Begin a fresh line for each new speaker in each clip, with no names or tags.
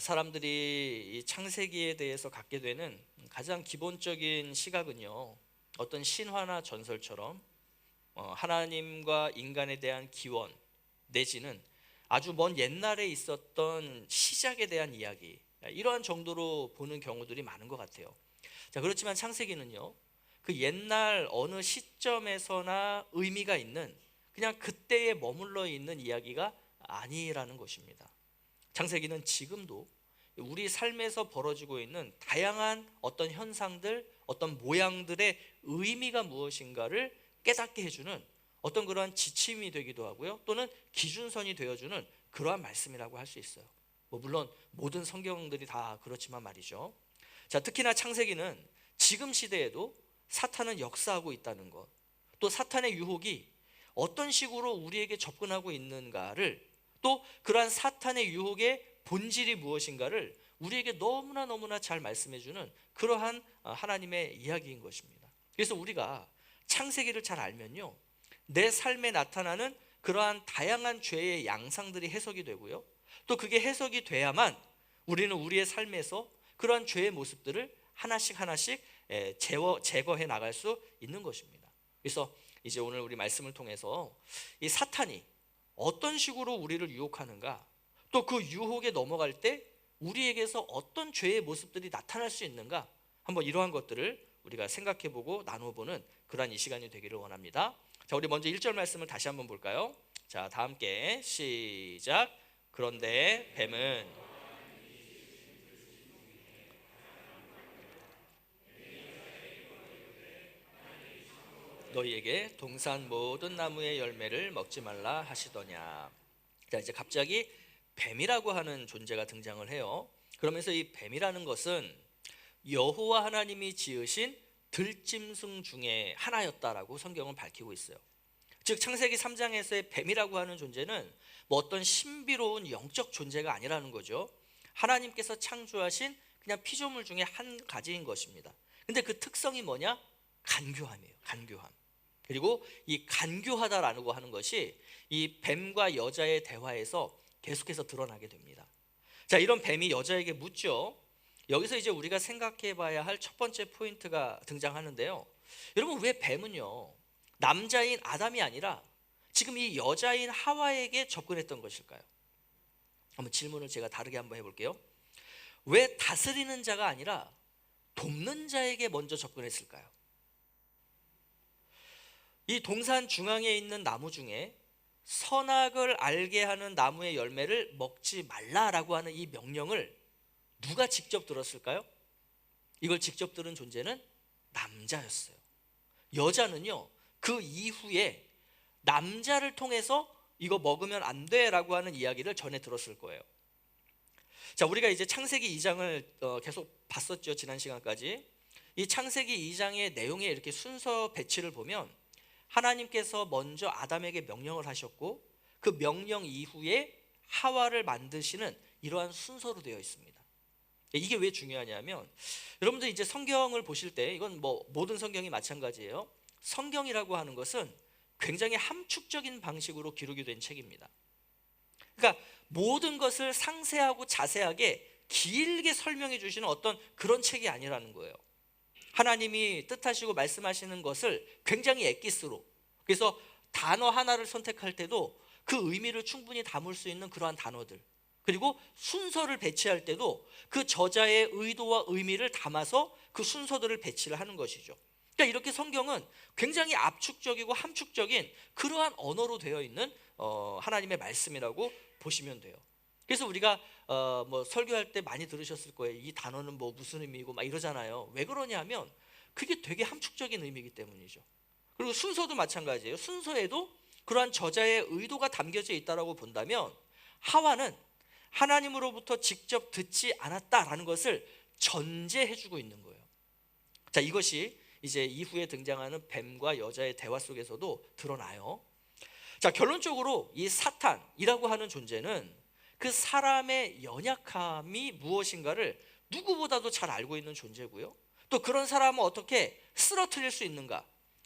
사람들이 이 창세기에 대해서 갖게 되는 가장 기본적인 시각은요, 어떤 신화나 전설처럼 하나님과 인간에 대한 기원 내지는 아주 먼 옛날에 있었던 시작에 대한 이야기, 이러한 정도로 보는 경우들이 많은 것 같아요. 자, 그렇지만 창세기는요, 그 옛날 어느 시점에서나 의미가 있는, 그냥 그때에 머물러 있는 이야기가 아니라는 것입니다. 창세기는 지금도 우리 삶에서 벌어지고 있는 다양한 어떤 현상들, 어떤 모양들의 의미가 무엇인가를 깨닫게 해주는 어떤 그러한 지침이 되기도 하고요, 또는 기준선이 되어주는 그러한 말씀이라고 할 수 있어요. 물론 모든 성경들이 다 그렇지만 말이죠. 자, 특히나 창세기는 지금 시대에도 사탄은 역사하고 있다는 것, 또 사탄의 유혹이 어떤 식으로 우리에게 접근하고 있는가를, 또 그러한 사탄의 유혹의 본질이 무엇인가를 우리에게 너무나 잘 말씀해주는 그러한 하나님의 이야기인 것입니다. 그래서 우리가 창세기를 잘 알면요, 내 삶에 나타나는 그러한 다양한 죄의 양상들이 해석이 되고요, 또 그게 해석이 돼야만 우리는 우리의 삶에서 그러한 죄의 모습들을 하나씩 제거해 나갈 수 있는 것입니다. 그래서 이제 오늘 우리 말씀을 통해서 이 사탄이 어떤 식으로 우리를 유혹하는가, 또 그 유혹에 넘어갈 때 우리에게서 어떤 죄의 모습들이 나타날 수 있는가, 한번 이러한 것들을 우리가 생각해보고 나눠보는 그러한 이 시간이 되기를 원합니다. 자, 우리 먼저 1절 말씀을 다시 한번 볼까요? 자, 다 함께 시작. 그런데 뱀은 너희에게 동산 모든 나무의 열매를 먹지 말라 하시더냐. 자, 이제 갑자기 뱀이라고 하는 존재가 등장을 해요. 그러면서 이 뱀이라는 것은 여호와 하나님이 지으신 들짐승 중에 하나였다라고 성경은 밝히고 있어요. 즉 창세기 3장에서의 뱀이라고 하는 존재는 어떤 신비로운 영적 존재가 아니라는 거죠. 하나님께서 창조하신 그냥 피조물 중에 한 가지인 것입니다. 근데 그 특성이 뭐냐? 간교함이에요. 간교함. 그리고 이 간교하다라고 하는 것이 이 뱀과 여자의 대화에서 계속해서 드러나게 됩니다. 자, 이런 뱀이 여자에게 묻죠. 여기서 이제 우리가 생각해 봐야 할 첫 번째 포인트가 등장하는데요. 여러분, 왜 뱀은요, 남자인 아담이 아니라 지금 이 여자인 하와에게 접근했던 것일까요? 한번 질문을 제가 다르게 한번 해볼게요. 왜 다스리는 자가 아니라 돕는 자에게 먼저 접근했을까요? 이 동산 중앙에 있는 나무 중에 선악을 알게 하는 나무의 열매를 먹지 말라라고 하는 이 명령을 누가 직접 들었을까요? 이걸 직접 들은 존재는 남자였어요. 여자는요, 그 이후에 남자를 통해서 이거 먹으면 안 돼라고 하는 이야기를 전해 들었을 거예요. 자, 우리가 이제 창세기 2장을 계속 봤었죠, 지난 시간까지. 이 창세기 2장의 내용에 이렇게 순서 배치를 보면 하나님께서 먼저 아담에게 명령을 하셨고, 그 명령 이후에 하와를 만드시는 이러한 순서로 되어 있습니다. 이게 왜 중요하냐면, 여러분들 이제 성경을 보실 때, 이건 모든 성경이 마찬가지예요. 성경이라고 하는 것은 굉장히 함축적인 방식으로 기록이 된 책입니다. 그러니까 모든 것을 상세하고 자세하게 길게 설명해 주시는 어떤 그런 책이 아니라는 거예요. 하나님이 뜻하시고 말씀하시는 것을 굉장히 엑기스로, 그래서 단어 하나를 선택할 때도 그 의미를 충분히 담을 수 있는 그러한 단어들, 그리고 순서를 배치할 때도 그 저자의 의도와 의미를 담아서 그 순서들을 배치를 하는 것이죠. 그러니까 이렇게 성경은 굉장히 압축적이고 함축적인 그러한 언어로 되어 있는 하나님의 말씀이라고 보시면 돼요. 그래서 우리가 설교할 때 많이 들으셨을 거예요. 이 단어는 무슨 의미고 막 이러잖아요. 왜 그러냐 하면 그게 되게 함축적인 의미이기 때문이죠. 그리고 순서도 마찬가지예요. 순서에도 그러한 저자의 의도가 담겨져 있다라고 본다면 하와는 하나님으로부터 직접 듣지 않았다라는 것을 전제해주고 있는 거예요. 자, 이것이 이제 이후에 등장하는 뱀과 여자의 대화 속에서도 드러나요. 자, 결론적으로 이 사탄이라고 하는 존재는 그 사람의 연약함이 무엇인가를 누구보다도 잘 알고 있는 존재고요, 또 그런 사람을 어떻게 쓰러뜨릴 수 있는가,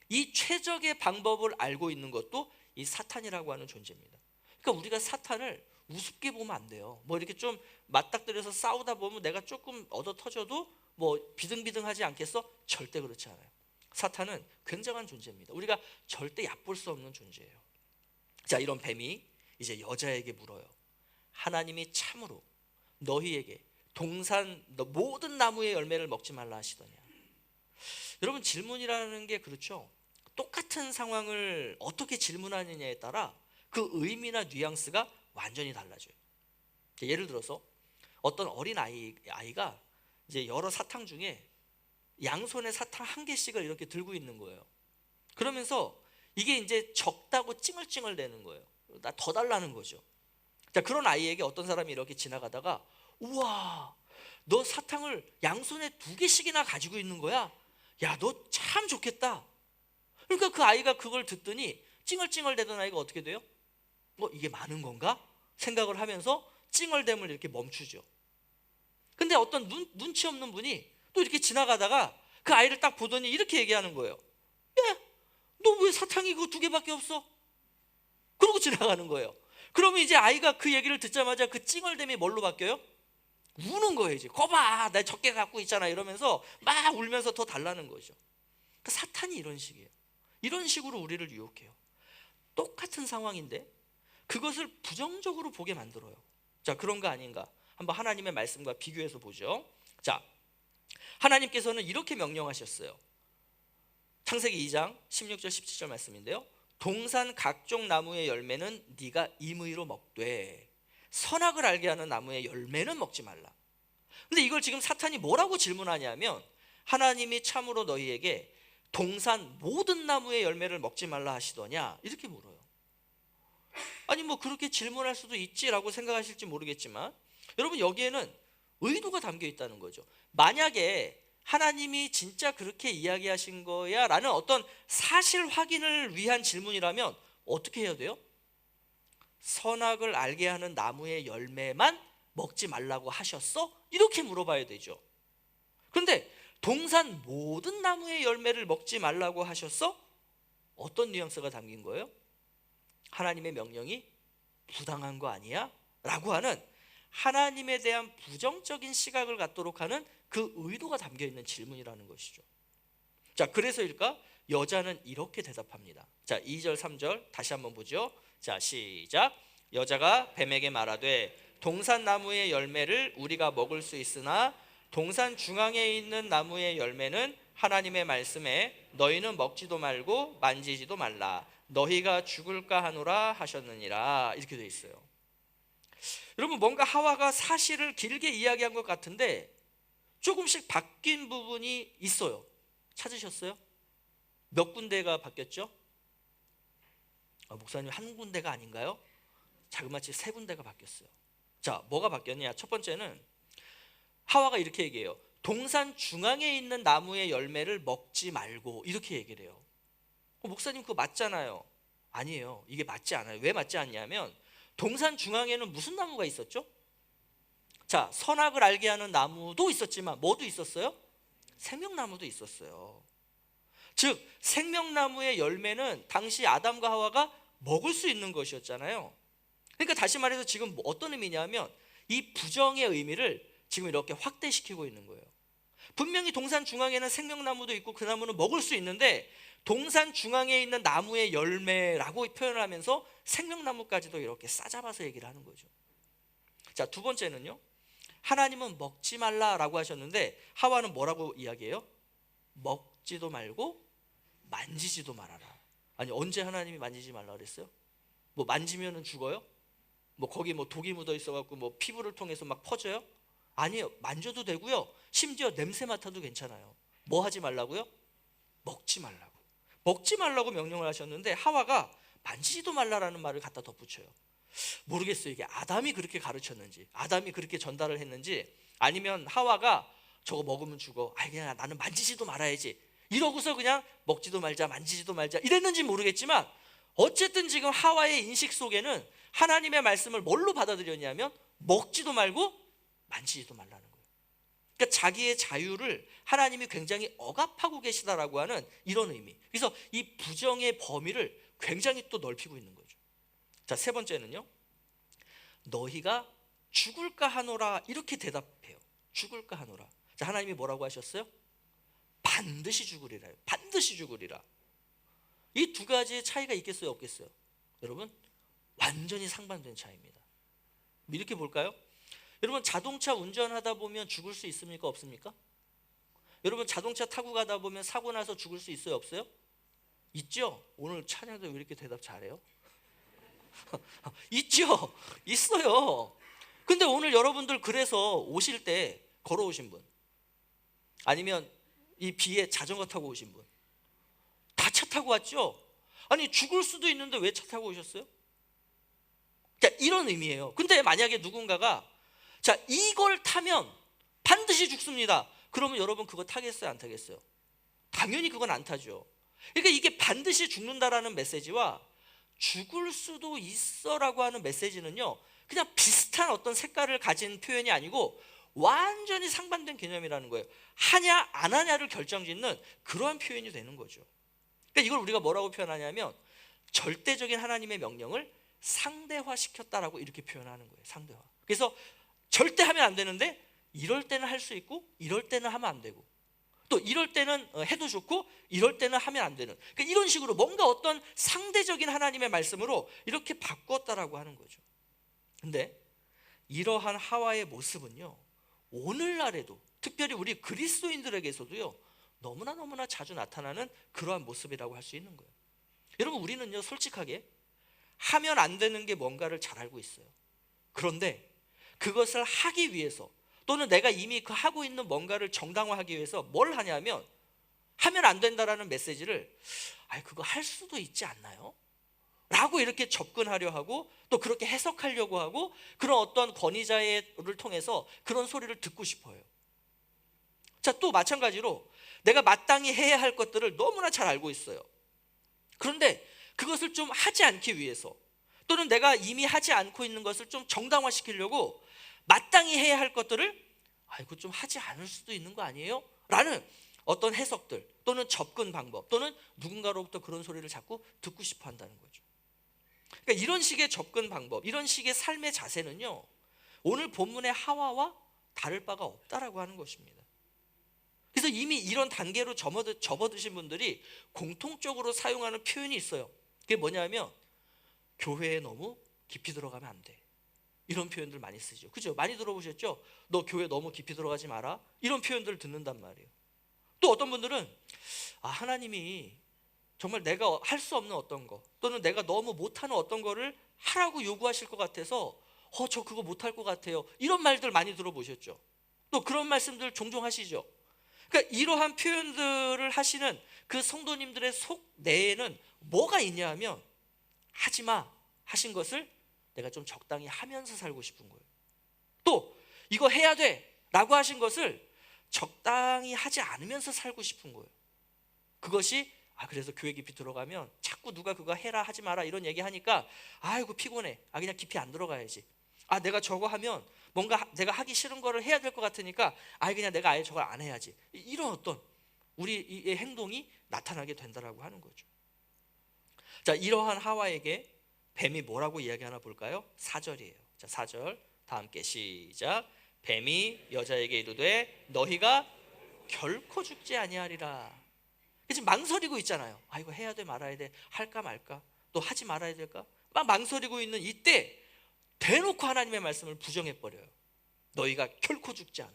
이 최적의 방법을 알고 있는 것도 이 사탄이라고 하는 존재입니다. 그러니까 우리가 사탄을 우습게 보면 안 돼요. 뭐 이렇게 좀 맞닥뜨려서 싸우다 보면 내가 조금 얻어 터져도 뭐 비등비등하지 않겠어? 절대 그렇지 않아요. 사탄은 굉장한 존재입니다. 우리가 절대 얕볼 수 없는 존재예요. 자, 이런 뱀이 이제 여자에게 물어요. 하나님이 참으로 너희에게 동산 모든 나무의 열매를 먹지 말라 하시더냐. 여러분, 질문이라는 게 그렇죠. 똑같은 상황을 어떻게 질문하느냐에 따라 그 의미나 뉘앙스가 완전히 달라져요. 예를 들어서 어떤 어린 아이가 이제 여러 사탕 중에 양손에 사탕 한 개씩을 이렇게 들고 있는 거예요. 그러면서 이게 이제 적다고 찡얼찡얼 대는 거예요. 나 더 달라는 거죠. 자, 그런 아이에게 어떤 사람이 이렇게 지나가다가, 우와, 너 사탕을 양손에 2개씩이나 가지고 있는 거야? 야, 너 참 좋겠다. 그러니까 그 아이가 그걸 듣더니 찡얼찡얼 대던 아이가 어떻게 돼요? 이게 많은 건가? 생각을 하면서 찡얼댐을 이렇게 멈추죠. 근데 어떤 눈치 없는 분이 또 이렇게 지나가다가 그 아이를 딱 보더니 이렇게 얘기하는 거예요. 야, 너 왜 사탕이 그거 2개밖에 없어? 그러고 지나가는 거예요. 그러면 이제 아이가 그 얘기를 듣자마자 그 찡얼댐이 뭘로 바뀌어요? 우는 거예요. 이제 거봐, 나 적게 갖고 있잖아 이러면서 막 울면서 더 달라는 거죠. 그러니까 사탄이 이런 식이에요. 이런 식으로 우리를 유혹해요. 똑같은 상황인데 그것을 부정적으로 보게 만들어요. 자, 그런 거 아닌가? 한번 하나님의 말씀과 비교해서 보죠. 자, 하나님께서는 이렇게 명령하셨어요. 창세기 2장 16절 17절 말씀인데요. 동산 각종 나무의 열매는 네가 임의로 먹되 선악을 알게 하는 나무의 열매는 먹지 말라. 근데 이걸 지금 사탄이 뭐라고 질문하냐면, 하나님이 참으로 너희에게 동산 모든 나무의 열매를 먹지 말라 하시더냐, 이렇게 물어요. 아니 뭐 그렇게 질문할 수도 있지라고 생각하실지 모르겠지만, 여러분 여기에는 의도가 담겨 있다는 거죠. 만약에 하나님이 진짜 그렇게 이야기하신 거야 라는 어떤 사실 확인을 위한 질문이라면 어떻게 해야 돼요? 선악을 알게 하는 나무의 열매만 먹지 말라고 하셨어? 이렇게 물어봐야 되죠. 그런데 동산 모든 나무의 열매를 먹지 말라고 하셨어? 어떤 뉘앙스가 담긴 거예요? 하나님의 명령이 부당한 거 아니야? 라고 하는 하나님에 대한 부정적인 시각을 갖도록 하는 그 의도가 담겨 있는 질문이라는 것이죠. 자, 그래서일까? 여자는 이렇게 대답합니다. 자, 2절 3절 다시 한번 보죠. 자, 시작. 여자가 뱀에게 말하되 동산 나무의 열매를 우리가 먹을 수 있으나 동산 중앙에 있는 나무의 열매는 하나님의 말씀에 너희는 먹지도 말고 만지지도 말라 너희가 죽을까 하노라 하셨느니라, 이렇게 돼 있어요. 여러분, 뭔가 하와가 사실을 길게 이야기한 것 같은데 조금씩 바뀐 부분이 있어요. 찾으셨어요? 몇 군데가 바뀌었죠? 목사님, 한 군데가 아닌가요? 자그마치 3군데가 바뀌었어요. 자, 뭐가 바뀌었냐? 첫 번째는 하와가 이렇게 얘기해요. 동산 중앙에 있는 나무의 열매를 먹지 말고, 이렇게 얘기를 해요. 목사님, 그거 맞잖아요. 아니에요. 이게 맞지 않아요. 왜 맞지 않냐면 동산 중앙에는 무슨 나무가 있었죠? 자, 선악을 알게 하는 나무도 있었지만 뭐도 있었어요? 생명나무도 있었어요. 즉 생명나무의 열매는 당시 아담과 하와가 먹을 수 있는 것이었잖아요. 그러니까 다시 말해서 지금 어떤 의미냐면 이 부정의 의미를 지금 이렇게 확대시키고 있는 거예요. 분명히 동산 중앙에는 생명나무도 있고 그 나무는 먹을 수 있는데 동산 중앙에 있는 나무의 열매라고 표현을 하면서 생명나무까지도 이렇게 싸잡아서 얘기를 하는 거죠. 자, 두 번째는요, 하나님은 먹지 말라라고 하셨는데 하와는 뭐라고 이야기해요? 먹지도 말고 만지지도 말아라. 아니, 언제 하나님이 만지지 말라 그랬어요? 뭐 만지면은 죽어요? 뭐 거기 뭐 독이 묻어 있어갖고 뭐 피부를 통해서 막 퍼져요? 아니에요. 만져도 되고요. 심지어 냄새 맡아도 괜찮아요. 뭐 하지 말라고요? 먹지 말라고. 먹지 말라고 명령을 하셨는데 하와가 만지지도 말라라는 말을 갖다 덧붙여요. 모르겠어요. 이게 아담이 그렇게 가르쳤는지, 아담이 그렇게 전달을 했는지, 아니면 하와가 저거 먹으면 죽어, 아이 그냥 나는 만지지도 말아야지 이러고서 그냥 먹지도 말자 만지지도 말자 이랬는지 모르겠지만, 어쨌든 지금 하와의 인식 속에는 하나님의 말씀을 뭘로 받아들였냐면 먹지도 말고 만지지도 말라는 거예요. 그러니까 자기의 자유를 하나님이 굉장히 억압하고 계시다라고 하는 이런 의미. 그래서 이 부정의 범위를 굉장히 또 넓히고 있는 거죠. 자, 세 번째는요, 너희가 죽을까 하노라 이렇게 대답해요. 죽을까 하노라. 자, 하나님이 뭐라고 하셨어요? 반드시 죽으리라요. 반드시 죽으리라. 이 두 가지의 차이가 있겠어요, 없겠어요? 여러분, 완전히 상반된 차이입니다. 이렇게 볼까요? 여러분, 자동차 운전하다 보면 죽을 수 있습니까, 없습니까? 여러분, 자동차 타고 가다 보면 사고 나서 죽을 수 있어요, 없어요? 있죠? 오늘 찬양도 왜 이렇게 대답 잘해요? 있죠? 있어요. 근데 오늘 여러분들 그래서 오실 때 걸어오신 분, 아니면 이 비에 자전거 타고 오신 분, 다 차 타고 왔죠? 아니, 죽을 수도 있는데 왜 차 타고 오셨어요? 자, 이런 의미예요. 근데 만약에 누군가가 자, 이걸 타면 반드시 죽습니다. 그러면 여러분 그거 타겠어요, 안 타겠어요? 당연히 그건 안 타죠. 그러니까 이게 반드시 죽는다라는 메시지와 죽을 수도 있어라고 하는 메시지는요, 그냥 비슷한 어떤 색깔을 가진 표현이 아니고 완전히 상반된 개념이라는 거예요. 하냐 안 하냐를 결정짓는 그러한 표현이 되는 거죠. 그러니까 이걸 우리가 뭐라고 표현하냐면 절대적인 하나님의 명령을 상대화시켰다라고 이렇게 표현하는 거예요. 상대화. 그래서 절대 하면 안 되는데 이럴 때는 할 수 있고 이럴 때는 하면 안 되고, 또 이럴 때는 해도 좋고 이럴 때는 하면 안 되는, 그러니까 이런 식으로 뭔가 어떤 상대적인 하나님의 말씀으로 이렇게 바꿨다라고 하는 거죠. 근데 이러한 하와의 모습은요, 오늘날에도 특별히 우리 그리스도인들에게서도요 너무나 자주 나타나는 그러한 모습이라고 할 수 있는 거예요. 여러분, 우리는요 솔직하게 하면 안 되는 게 뭔가를 잘 알고 있어요. 그런데 그것을 하기 위해서, 또는 내가 이미 그 하고 있는 뭔가를 정당화하기 위해서 뭘 하냐면, 하면 안 된다라는 메시지를 그거 할 수도 있지 않나요? 라고 이렇게 접근하려 하고, 또 그렇게 해석하려고 하고, 그런 어떤 권위자를 통해서 그런 소리를 듣고 싶어요. 자, 또 마찬가지로 내가 마땅히 해야 할 것들을 너무나 잘 알고 있어요. 그런데 그것을 좀 하지 않기 위해서, 또는 내가 이미 하지 않고 있는 것을 좀 정당화시키려고 마땅히 해야 할 것들을 이거 좀 하지 않을 수도 있는 거 아니에요? 라는 어떤 해석들, 또는 접근 방법, 또는 누군가로부터 그런 소리를 자꾸 듣고 싶어 한다는 거죠. 그러니까 이런 식의 접근 방법, 이런 식의 삶의 자세는요 오늘 본문의 하와와 다를 바가 없다라고 하는 것입니다. 그래서 이미 이런 단계로 접어드신 분들이 공통적으로 사용하는 표현이 있어요. 그게 뭐냐면, 교회에 너무 깊이 들어가면 안 돼, 이런 표현들 많이 쓰죠. 그죠? 많이 들어보셨죠? 너 교회 너무 깊이 들어가지 마라, 이런 표현들을 듣는단 말이에요. 또 어떤 분들은 하나님이 정말 내가 할 수 없는 어떤 거, 또는 내가 너무 못하는 어떤 거를 하라고 요구하실 것 같아서 저 그거 못할 것 같아요, 이런 말들 많이 들어보셨죠? 또 그런 말씀들 종종 하시죠? 그러니까 이러한 표현들을 하시는 그 성도님들의 속 내에는 뭐가 있냐 하면, 하지마 하신 것을 내가 좀 적당히 하면서 살고 싶은 거예요. 또 이거 해야 돼 라고 하신 것을 적당히 하지 않으면서 살고 싶은 거예요. 그것이 그래서 교회 깊이 들어가면 자꾸 누가 그거 해라 하지 마라 이런 얘기 하니까 아이고 피곤해, 그냥 깊이 안 들어가야지, 내가 저거 하면 뭔가 내가 하기 싫은 거를 해야 될 것 같으니까 그냥 내가 아예 저걸 안 해야지, 이런 어떤 우리의 행동이 나타나게 된다라고 하는 거죠. 자, 이러한 하와에게 뱀이 뭐라고 이야기하나 볼까요? 4절이에요. 자, 4절 다 함께 시작. 뱀이 여자에게 이르되 너희가 결코 죽지 아니하리라. 지금 망설이고 있잖아요. 이거 해야 돼 말아야 돼, 할까 말까, 또 하지 말아야 될까, 막 망설이고 있는 이때 대놓고 하나님의 말씀을 부정해버려요. 너희가 결코 죽지 않아.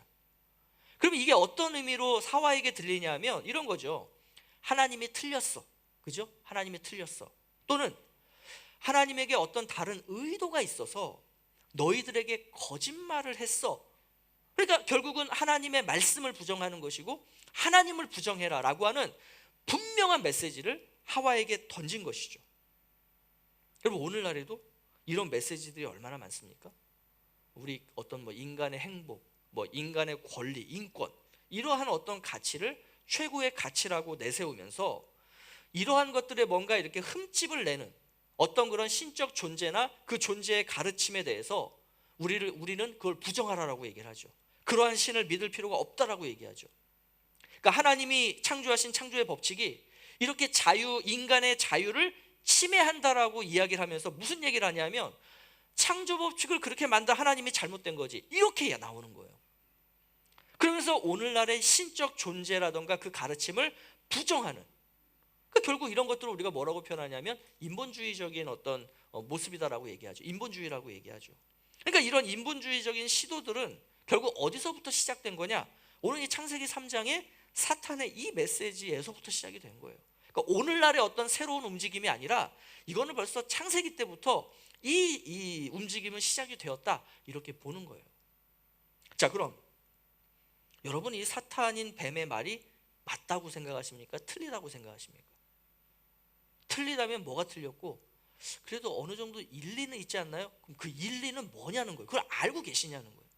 그러면 이게 어떤 의미로 사와에게 들리냐면 이런 거죠. 하나님이 틀렸어, 그죠? 하나님이 틀렸어, 또는 하나님에게 어떤 다른 의도가 있어서 너희들에게 거짓말을 했어. 그러니까 결국은 하나님의 말씀을 부정하는 것이고 하나님을 부정해라 라고 하는 분명한 메시지를 하와에게 던진 것이죠. 여러분, 오늘날에도 이런 메시지들이 얼마나 많습니까? 우리 어떤 인간의 행복, 인간의 권리, 인권, 이러한 어떤 가치를 최고의 가치라고 내세우면서 이러한 것들에 뭔가 이렇게 흠집을 내는 어떤 그런 신적 존재나 그 존재의 가르침에 대해서 우리는 그걸 부정하라라고 얘기를 하죠. 그러한 신을 믿을 필요가 없다라고 얘기하죠. 그러니까 하나님이 창조하신 창조의 법칙이 이렇게 인간의 자유를 침해한다라고 이야기를 하면서 무슨 얘기를 하냐면, 창조 법칙을 그렇게 만든 하나님이 잘못된 거지, 이렇게 나오는 거예요. 그러면서 오늘날의 신적 존재라던가 그 가르침을 부정하는, 결국 이런 것들을 우리가 뭐라고 표현하냐면 인본주의적인 어떤 모습이다라고 얘기하죠. 인본주의라고 얘기하죠. 그러니까 이런 인본주의적인 시도들은 결국 어디서부터 시작된 거냐? 오늘 이 창세기 3장의 사탄의 이 메시지에서부터 시작이 된 거예요. 그러니까 오늘날의 어떤 새로운 움직임이 아니라 이거는 벌써 창세기 때부터 이 움직임은 시작이 되었다, 이렇게 보는 거예요. 자, 그럼 여러분, 이 사탄인 뱀의 말이 맞다고 생각하십니까? 틀리다고 생각하십니까? 틀리다면 뭐가 틀렸고 그래도 어느 정도 일리는 있지 않나요? 그럼 그 일리는 뭐냐는 거예요. 그걸 알고 계시냐는 거예요.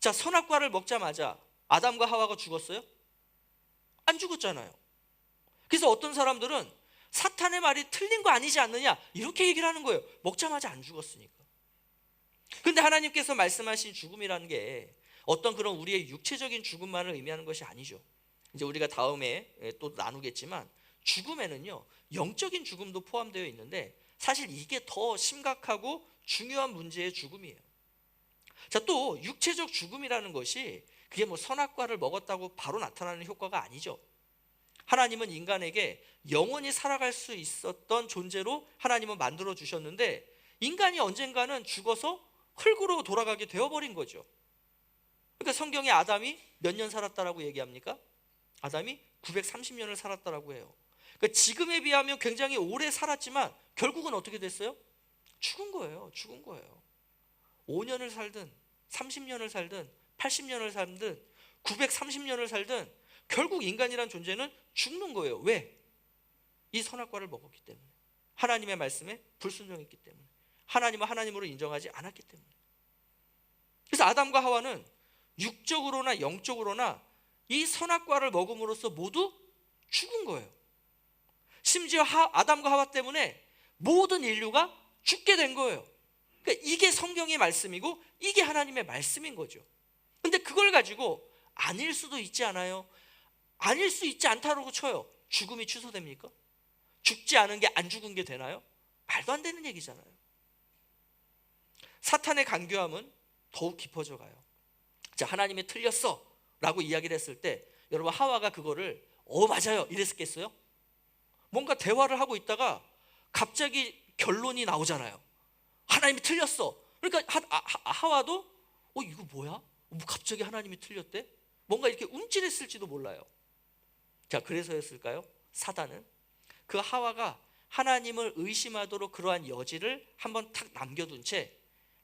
자, 선악과를 먹자마자 아담과 하와가 죽었어요? 안 죽었잖아요. 그래서 어떤 사람들은 사탄의 말이 틀린 거 아니지 않느냐, 이렇게 얘기를 하는 거예요. 먹자마자 안 죽었으니까. 근데 하나님께서 말씀하신 죽음이라는 게 어떤 그런 우리의 육체적인 죽음만을 의미하는 것이 아니죠. 이제 우리가 다음에 또 나누겠지만 죽음에는요, 영적인 죽음도 포함되어 있는데 사실 이게 더 심각하고 중요한 문제의 죽음이에요. 자, 또 육체적 죽음이라는 것이 그게 뭐 선악과를 먹었다고 바로 나타나는 효과가 아니죠. 하나님은 인간에게 영원히 살아갈 수 있었던 존재로 하나님은 만들어 주셨는데 인간이 언젠가는 죽어서 흙으로 돌아가게 되어버린 거죠. 그러니까 성경에 아담이 몇 년 살았다라고 얘기합니까? 아담이 930년을 살았다라고 해요. 그러니까 지금에 비하면 굉장히 오래 살았지만 결국은 어떻게 됐어요? 죽은 거예요. 죽은 거예요. 5년을 살든 30년을 살든 80년을 살든 930년을 살든 결국 인간이란 존재는 죽는 거예요. 왜? 이 선악과를 먹었기 때문에, 하나님의 말씀에 불순종했기 때문에, 하나님을 하나님으로 인정하지 않았기 때문에. 그래서 아담과 하와는 육적으로나 영적으로나 이 선악과를 먹음으로써 모두 죽은 거예요. 심지어 아담과 하와 때문에 모든 인류가 죽게 된 거예요. 그러니까 이게 성경의 말씀이고 이게 하나님의 말씀인 거죠. 근데 그걸 가지고 아닐 수도 있지 않아요? 아닐 수 있지 않다라고 쳐요. 죽음이 취소됩니까? 죽지 않은 게 안 죽은 게 되나요? 말도 안 되는 얘기잖아요. 사탄의 간교함은 더욱 깊어져 가요. 자, 하나님이 틀렸어 라고 이야기를 했을 때 여러분, 하와가 그거를 맞아요 이랬겠어요? 뭔가 대화를 하고 있다가 갑자기 결론이 나오잖아요. 하나님이 틀렸어. 그러니까 하와도 이거 뭐야? 갑자기 하나님이 틀렸대? 뭔가 이렇게 움찔했을지도 몰라요. 자, 그래서였을까요? 사단은 그 하와가 하나님을 의심하도록 그러한 여지를 한번 탁 남겨둔 채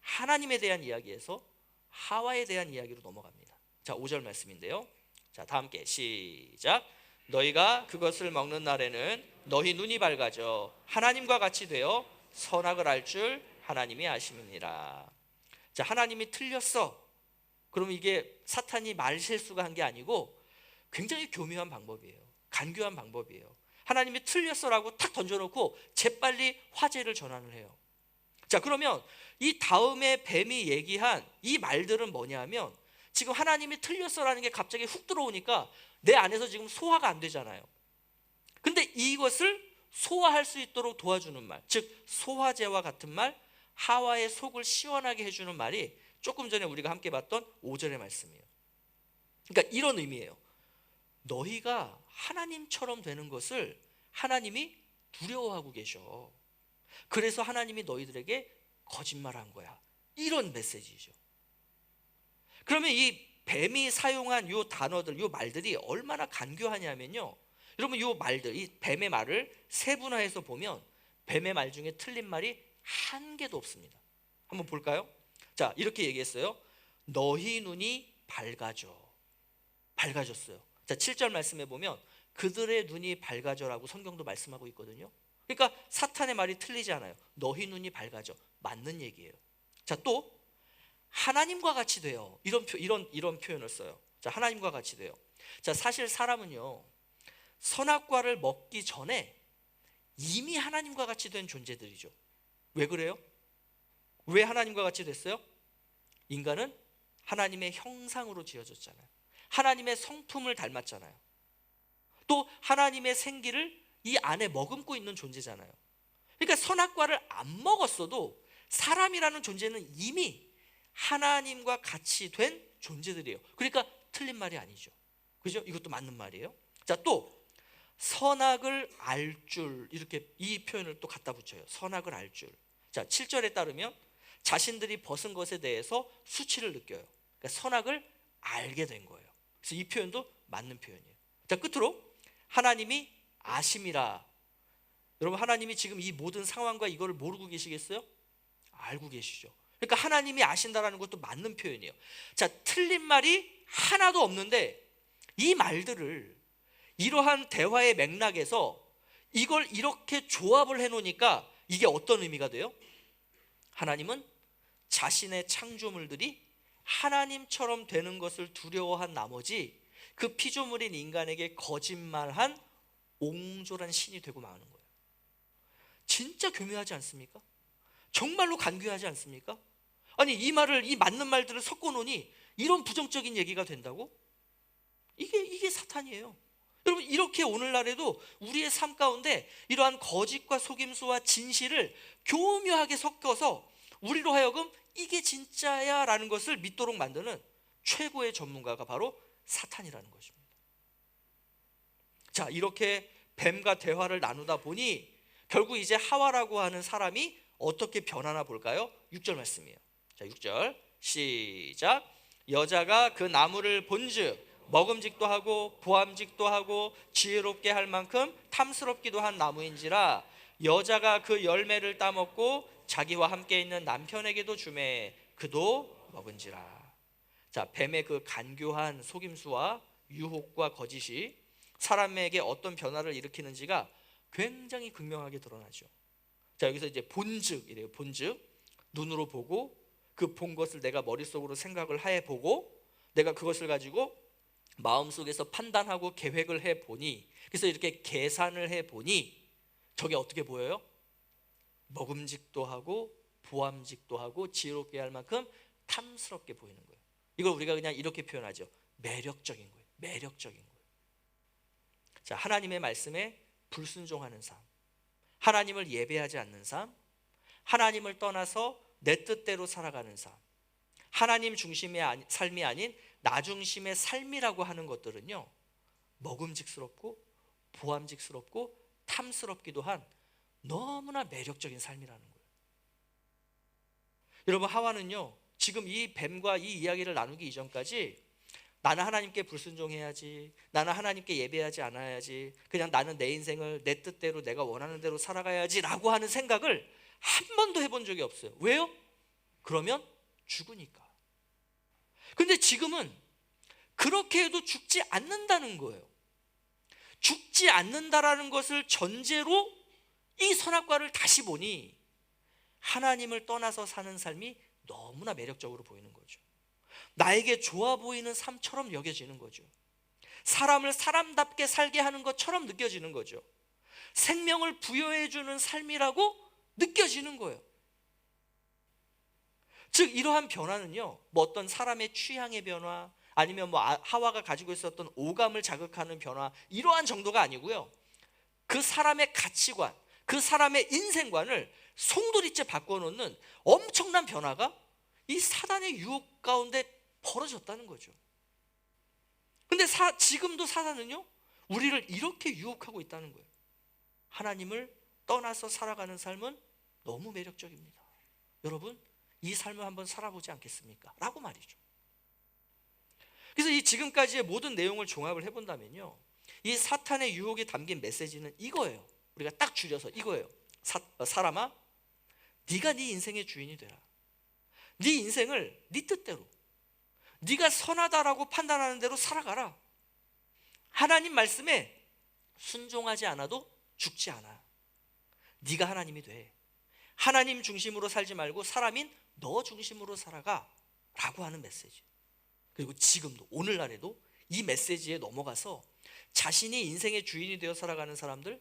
하나님에 대한 이야기에서 하와에 대한 이야기로 넘어갑니다. 자, 5절 말씀인데요. 자, 다 함께 시작. 너희가 그것을 먹는 날에는 너희 눈이 밝아져 하나님과 같이 되어 선악을 알 줄 하나님이 아심이니라. 자, 하나님이 틀렸어. 그럼 이게 사탄이 말 실수가 한 게 아니고 굉장히 교묘한 방법이에요. 간교한 방법이에요. 하나님이 틀렸어라고 탁 던져놓고 재빨리 화제를 전환을 해요. 자, 그러면 이 다음에 뱀이 얘기한 이 말들은 뭐냐면 지금 하나님이 틀렸어라는 게 갑자기 훅 들어오니까 내 안에서 지금 소화가 안 되잖아요. 근데 이것을 소화할 수 있도록 도와주는 말, 즉 소화제와 같은 말, 하와의 속을 시원하게 해주는 말이 조금 전에 우리가 함께 봤던 5절의 말씀이에요. 그러니까 이런 의미예요. 너희가 하나님처럼 되는 것을 하나님이 두려워하고 계셔. 그래서 하나님이 너희들에게 거짓말한 거야. 이런 메시지죠. 그러면 이 뱀이 사용한 이 단어들, 이 말들이 얼마나 간교하냐면요, 여러분, 이 말들, 이 뱀의 말을 세분화해서 보면 뱀의 말 중에 틀린 말이 한 개도 없습니다. 한번 볼까요? 자, 이렇게 얘기했어요. 너희 눈이 밝아졌어요. 자, 7절 말씀에 보면 그들의 눈이 밝아져라고 성경도 말씀하고 있거든요. 그러니까 사탄의 말이 틀리지 않아요. 너희 눈이 밝아져, 맞는 얘기예요. 자, 또 하나님과 같이 돼요. 이런 표현을 써요. 자, 하나님과 같이 돼요. 자, 사실 사람은요, 선악과를 먹기 전에 이미 하나님과 같이 된 존재들이죠. 왜 그래요? 왜 하나님과 같이 됐어요? 인간은 하나님의 형상으로 지어졌잖아요. 하나님의 성품을 닮았잖아요. 또 하나님의 생기를 이 안에 머금고 있는 존재잖아요. 그러니까 선악과를 안 먹었어도 사람이라는 존재는 이미 하나님과 같이 된 존재들이에요. 그러니까 틀린 말이 아니죠. 그죠? 이것도 맞는 말이에요. 자, 또 선악을 알 줄, 이렇게 이 표현을 또 갖다 붙여요. 선악을 알 줄. 자, 7절에 따르면 자신들이 벗은 것에 대해서 수치를 느껴요. 그러니까 선악을 알게 된 거예요. 그래서 이 표현도 맞는 표현이에요. 자, 끝으로 하나님이 아심이라. 여러분, 하나님이 지금 이 모든 상황과 이거를 모르고 계시겠어요? 알고 계시죠. 그러니까 하나님이 아신다라는 것도 맞는 표현이에요. 자, 틀린 말이 하나도 없는데 이 말들을 이러한 대화의 맥락에서 이걸 이렇게 조합을 해놓으니까 이게 어떤 의미가 돼요? 하나님은 자신의 창조물들이 하나님처럼 되는 것을 두려워한 나머지 그 피조물인 인간에게 거짓말한 옹졸한 신이 되고 마는 거예요. 진짜 교묘하지 않습니까? 정말로 간교하지 않습니까? 아니, 이 말을, 이 맞는 말들을 섞어 놓으니 이런 부정적인 얘기가 된다고? 이게 사탄이에요. 여러분, 이렇게 오늘날에도 우리의 삶 가운데 이러한 거짓과 속임수와 진실을 교묘하게 섞어서 우리로 하여금 이게 진짜야 라는 것을 믿도록 만드는 최고의 전문가가 바로 사탄이라는 것입니다. 자, 이렇게 뱀과 대화를 나누다 보니 결국 이제 하와라고 하는 사람이 어떻게 변하나 볼까요? 6절 말씀이에요. 자, 6절 시작. 여자가 그 나무를 본즉 먹음직도 하고 보암직도 하고 지혜롭게 할 만큼 탐스럽기도 한 나무인지라 여자가 그 열매를 따먹고 자기와 함께 있는 남편에게도 주매 그도 먹은지라. 자, 뱀의 그 간교한 속임수와 유혹과 거짓이 사람에게 어떤 변화를 일으키는지가 굉장히 극명하게 드러나죠. 자, 여기서 이제 본즉이래요. 본즉, 눈으로 보고 그 본 것을 내가 머릿속으로 생각을 해보고 내가 그것을 가지고 마음속에서 판단하고 계획을 해보니, 그래서 이렇게 계산을 해보니 저게 어떻게 보여요? 먹음직도 하고 보암직도 하고 지혜롭게 할 만큼 탐스럽게 보이는 거예요. 이걸 우리가 그냥 이렇게 표현하죠. 매력적인 거예요. 매력적인 거예요. 자, 하나님의 말씀에 불순종하는 삶, 하나님을 예배하지 않는 삶, 하나님을 떠나서 내 뜻대로 살아가는 삶, 하나님 중심의 삶이 아닌 나 중심의 삶이라고 하는 것들은요, 먹음직스럽고 보암직스럽고 탐스럽기도 한 너무나 매력적인 삶이라는 거예요. 여러분, 하와는요, 지금 이 뱀과 이 이야기를 나누기 이전까지 나는 하나님께 불순종해야지, 나는 하나님께 예배하지 않아야지, 그냥 나는 내 인생을 내 뜻대로 내가 원하는 대로 살아가야지 라고 하는 생각을 한 번도 해본 적이 없어요. 왜요? 그러면 죽으니까. 근데 지금은 그렇게 해도 죽지 않는다는 거예요. 죽지 않는다라는 것을 전제로 이 선악과를 다시 보니 하나님을 떠나서 사는 삶이 너무나 매력적으로 보이는 거죠. 나에게 좋아 보이는 삶처럼 여겨지는 거죠. 사람을 사람답게 살게 하는 것처럼 느껴지는 거죠. 생명을 부여해 주는 삶이라고 느껴지는 거예요. 즉, 이러한 변화는요, 뭐 어떤 사람의 취향의 변화, 아니면 뭐 하와가 가지고 있었던 오감을 자극하는 변화, 이러한 정도가 아니고요, 그 사람의 가치관, 그 사람의 인생관을 송두리째 바꿔놓는 엄청난 변화가 이 사단의 유혹 가운데 벌어졌다는 거죠. 근데 지금도 사단은요, 우리를 이렇게 유혹하고 있다는 거예요. 하나님을 떠나서 살아가는 삶은 너무 매력적입니다. 여러분, 이 삶을 한번 살아보지 않겠습니까? 라고 말이죠. 그래서 이 지금까지의 모든 내용을 종합을 해본다면요, 이 사탄의 유혹이 담긴 메시지는 이거예요. 우리가 딱 줄여서 이거예요. 사람아, 네가 네 인생의 주인이 되라. 네 인생을 네 뜻대로, 네가 선하다라고 판단하는 대로 살아가라. 하나님 말씀에 순종하지 않아도 죽지 않아. 네가 하나님이 돼. 하나님 중심으로 살지 말고 사람인 너 중심으로 살아가 라고 하는 메시지. 그리고 지금도 오늘날에도 이 메시지에 넘어가서 자신이 인생의 주인이 되어 살아가는 사람들,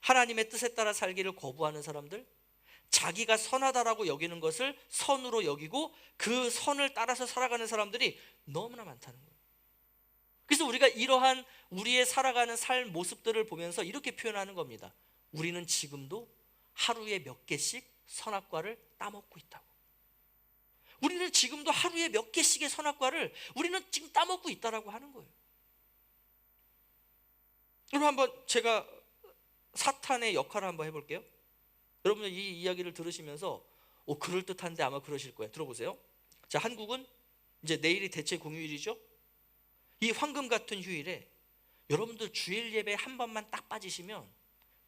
하나님의 뜻에 따라 살기를 거부하는 사람들, 자기가 선하다라고 여기는 것을 선으로 여기고 그 선을 따라서 살아가는 사람들이 너무나 많다는 거예요. 그래서 우리가 이러한 우리의 살아가는 삶 모습들을 보면서 이렇게 표현하는 겁니다. 우리는 지금도 하루에 몇 개씩 선악과를 따먹고 있다고. 우리는 지금도 하루에 몇 개씩의 선악과를 우리는 지금 따먹고 있다라고 하는 거예요. 그럼 한번 제가 사탄의 역할을 한번 해볼게요. 여러분들 이 이야기를 들으시면서 그럴듯한데 아마 그러실 거예요. 들어보세요. 자, 한국은 이제 내일이 대체 공휴일이죠. 이 황금 같은 휴일에 여러분들 주일 예배 한 번만 딱 빠지시면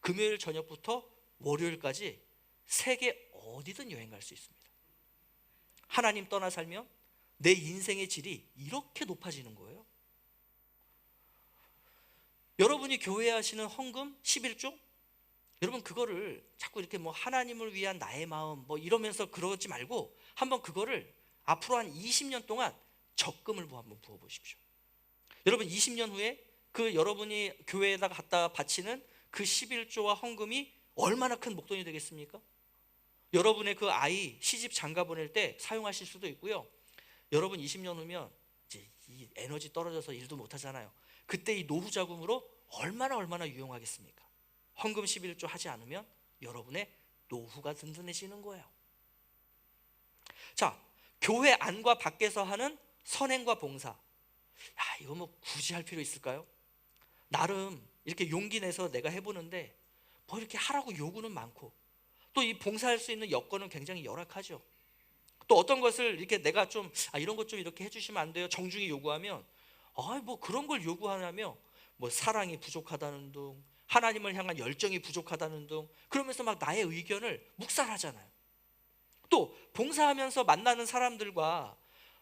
금요일 저녁부터 월요일까지 세계 어디든 여행 갈 수 있습니다. 하나님 떠나 살면 내 인생의 질이 이렇게 높아지는 거예요. 여러분이 교회에 하시는 헌금 11조, 여러분 그거를 자꾸 이렇게 뭐 하나님을 위한 나의 마음 뭐 이러면서 그러지 말고 한번 그거를 앞으로 한 20년 동안 적금을 한번 부어 보십시오. 여러분 20년 후에 그 여러분이 교회에다가 갖다 바치는 그 11조와 헌금이 얼마나 큰 목돈이 되겠습니까? 여러분의 그 아이 시집 장가 보낼 때 사용하실 수도 있고요. 여러분 20년 후면 이제 이 에너지 떨어져서 일도 못 하잖아요. 그때 이 노후 자금으로 얼마나 유용하겠습니까? 헌금 11조 하지 않으면 여러분의 노후가 든든해지는 거예요. 자, 교회 안과 밖에서 하는 선행과 봉사. 이거 뭐 굳이 할 필요 있을까요? 나름 이렇게 용기 내서 내가 해보는데 뭐 이렇게 하라고 요구는 많고 또 이 봉사할 수 있는 여건은 굉장히 열악하죠. 또 어떤 것을 이렇게 내가 좀 이런 것 좀 이렇게 해주시면 안 돼요 정중히 요구하면 뭐 그런 걸 요구하냐며 뭐 사랑이 부족하다는 둥, 하나님을 향한 열정이 부족하다는 둥, 그러면서 막 나의 의견을 묵살하잖아요. 또 봉사하면서 만나는 사람들과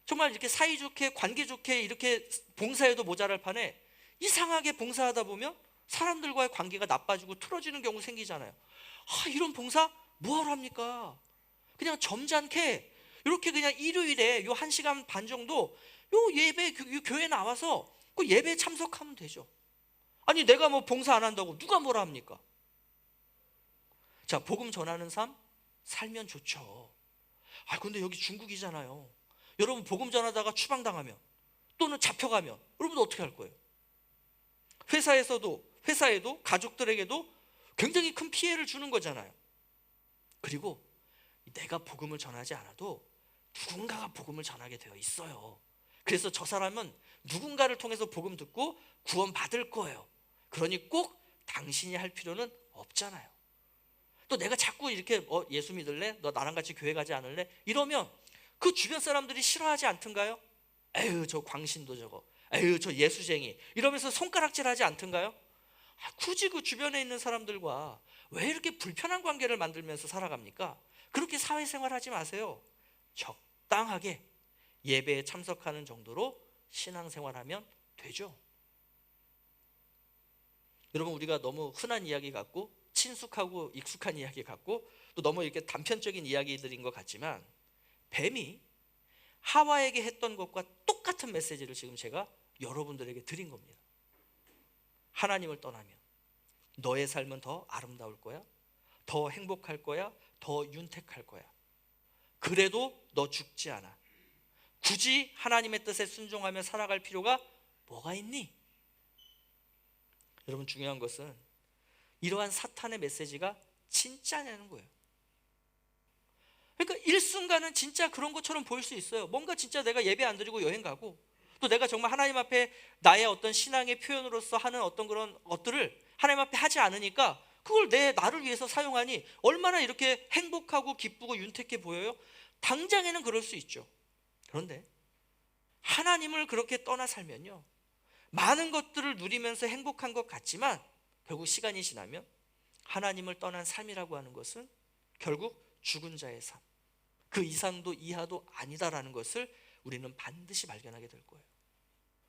정말 이렇게 사이좋게 관계 좋게 이렇게 봉사해도 모자랄 판에 이상하게 봉사하다 보면 사람들과의 관계가 나빠지고 틀어지는 경우 생기잖아요. 이런 봉사 뭐하러 합니까? 그냥 점잖게 이렇게 그냥 일요일에 요 1시간 반 정도 요 예배 교회 나와서 그 예배에 참석하면 되죠. 아니 내가 뭐 봉사 안 한다고 누가 뭐라 합니까? 자, 복음 전하는 삶 살면 좋죠. 근데 여기 중국이잖아요. 여러분 복음 전하다가 추방당하면 또는 잡혀가면 여러분 어떻게 할 거예요? 회사에도 가족들에게도 굉장히 큰 피해를 주는 거잖아요. 그리고 내가 복음을 전하지 않아도 누군가가 복음을 전하게 되어 있어요. 그래서 저 사람은 누군가를 통해서 복음 듣고 구원 받을 거예요. 그러니 꼭 당신이 할 필요는 없잖아요. 또 내가 자꾸 이렇게 예수 믿을래? 너 나랑 같이 교회 가지 않을래? 이러면 그 주변 사람들이 싫어하지 않던가요? 에휴 저 광신도 저거, 에휴 저 예수쟁이 이러면서 손가락질하지 않던가요? 굳이 그 주변에 있는 사람들과 왜 이렇게 불편한 관계를 만들면서 살아갑니까? 그렇게 사회생활하지 마세요. 적당하게 예배에 참석하는 정도로 신앙생활하면 되죠. 여러분 우리가 너무 흔한 이야기 같고 친숙하고 익숙한 이야기 같고 또 너무 이렇게 단편적인 이야기들인 것 같지만 뱀이 하와에게 했던 것과 똑같은 메시지를 지금 제가 여러분들에게 드린 겁니다. 하나님을 떠나면 너의 삶은 더 아름다울 거야, 더 행복할 거야, 더 윤택할 거야. 그래도 너 죽지 않아. 굳이 하나님의 뜻에 순종하며 살아갈 필요가 뭐가 있니? 여러분 중요한 것은 이러한 사탄의 메시지가 진짜냐는 거예요. 그러니까 일순간은 진짜 그런 것처럼 보일 수 있어요. 뭔가 진짜 내가 예배 안 드리고 여행 가고 또 내가 정말 하나님 앞에 나의 어떤 신앙의 표현으로서 하는 어떤 그런 것들을 하나님 앞에 하지 않으니까 그걸 나를 위해서 사용하니 얼마나 이렇게 행복하고 기쁘고 윤택해 보여요? 당장에는 그럴 수 있죠. 그런데 하나님을 그렇게 떠나 살면요, 많은 것들을 누리면서 행복한 것 같지만 결국 시간이 지나면 하나님을 떠난 삶이라고 하는 것은 결국 죽은 자의 삶, 그 이상도 이하도 아니다라는 것을 우리는 반드시 발견하게 될 거예요.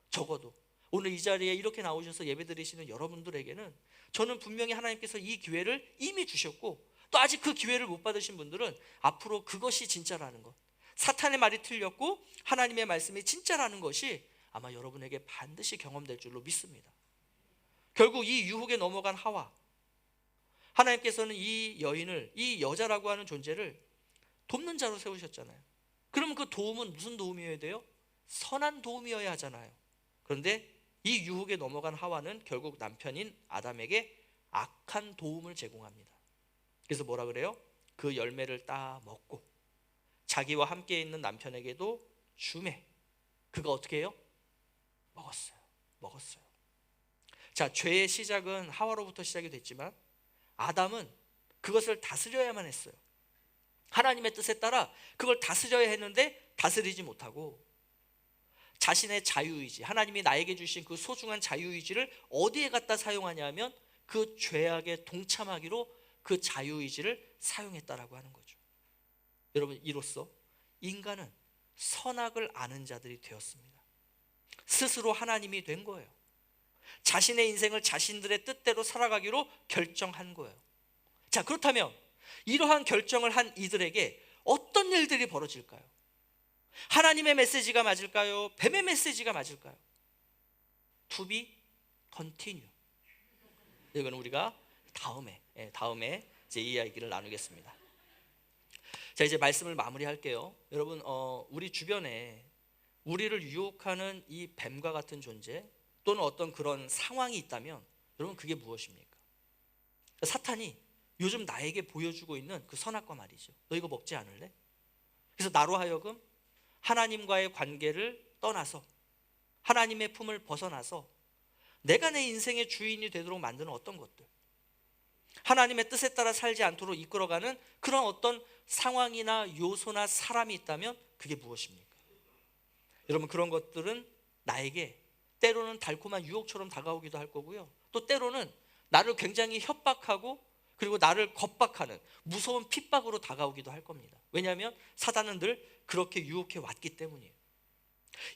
적어도 오늘 이 자리에 이렇게 나오셔서 예배드리시는 여러분들에게는 저는 분명히 하나님께서 이 기회를 이미 주셨고 또 아직 그 기회를 못 받으신 분들은 앞으로 그것이 진짜라는 것, 사탄의 말이 틀렸고 하나님의 말씀이 진짜라는 것이 아마 여러분에게 반드시 경험될 줄로 믿습니다. 결국 이 유혹에 넘어간 하와, 하나님께서는 이 여인을, 이 여자라고 하는 존재를 돕는 자로 세우셨잖아요. 그러면 그 도움은 무슨 도움이어야 돼요? 선한 도움이어야 하잖아요. 그런데 이 유혹에 넘어간 하와는 결국 남편인 아담에게 악한 도움을 제공합니다. 그래서 뭐라 그래요? 그 열매를 따 먹고 자기와 함께 있는 남편에게도 주매 그가 어떻게 해요? 먹었어요. 자, 죄의 시작은 하와로부터 시작이 됐지만 아담은 그것을 다스려야만 했어요. 하나님의 뜻에 따라 그걸 다스려야 했는데 다스리지 못하고 자신의 자유의지, 하나님이 나에게 주신 그 소중한 자유의지를 어디에 갖다 사용하냐 하면 그 죄악에 동참하기로 그 자유의지를 사용했다라고 하는 거죠. 여러분, 이로써 인간은 선악을 아는 자들이 되었습니다. 스스로 하나님이 된 거예요. 자신의 인생을 자신들의 뜻대로 살아가기로 결정한 거예요. 자, 그렇다면 이러한 결정을 한 이들에게 어떤 일들이 벌어질까요? 하나님의 메시지가 맞을까요? 뱀의 메시지가 맞을까요? To be continue. 이거는 우리가 다음에 이제 이 이야기를 나누겠습니다. 자, 이제 말씀을 마무리할게요. 여러분, 우리 주변에 우리를 유혹하는 이 뱀과 같은 존재 또는 어떤 그런 상황이 있다면 여러분, 그게 무엇입니까? 사탄이 요즘 나에게 보여주고 있는 그 선악과 말이죠. 너 이거 먹지 않을래? 그래서 나로 하여금 하나님과의 관계를 떠나서 하나님의 품을 벗어나서 내가 내 인생의 주인이 되도록 만드는 어떤 것들, 하나님의 뜻에 따라 살지 않도록 이끌어가는 그런 어떤 상황이나 요소나 사람이 있다면 그게 무엇입니까? 여러분, 그런 것들은 나에게 때로는 달콤한 유혹처럼 다가오기도 할 거고요, 또 때로는 나를 굉장히 협박하고 그리고 나를 겁박하는 무서운 핍박으로 다가오기도 할 겁니다. 왜냐하면 사단은 늘 그렇게 유혹해 왔기 때문이에요.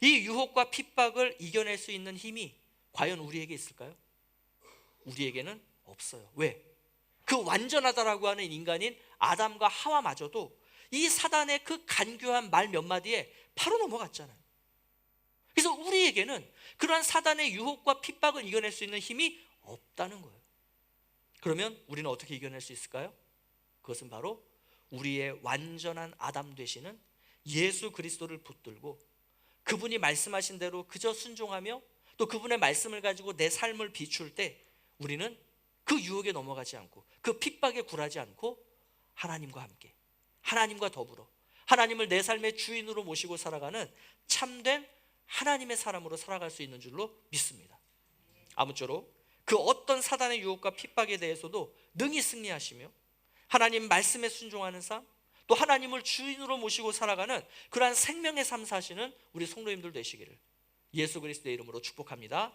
이 유혹과 핍박을 이겨낼 수 있는 힘이 과연 우리에게 있을까요? 우리에게는 없어요. 왜? 그 완전하다라고 하는 인간인 아담과 하와마저도 이 사단의 그 간교한 말 몇 마디에 바로 넘어갔잖아요. 그래서 우리에게는 그러한 사단의 유혹과 핍박을 이겨낼 수 있는 힘이 없다는 거예요. 그러면 우리는 어떻게 이겨낼 수 있을까요? 그것은 바로 우리의 완전한 아담 되시는 예수 그리스도를 붙들고 그분이 말씀하신 대로 그저 순종하며 또 그분의 말씀을 가지고 내 삶을 비출 때 우리는 그 유혹에 넘어가지 않고 그 핍박에 굴하지 않고 하나님과 함께, 하나님과 더불어 하나님을 내 삶의 주인으로 모시고 살아가는 참된 하나님의 사람으로 살아갈 수 있는 줄로 믿습니다. 아무쪼록 그 어떤 사단의 유혹과 핍박에 대해서도 능히 승리하시며 하나님 말씀에 순종하는 삶, 또 하나님을 주인으로 모시고 살아가는 그러한 생명의 삶 사시는 우리 성도님들 되시기를 예수 그리스도의 이름으로 축복합니다.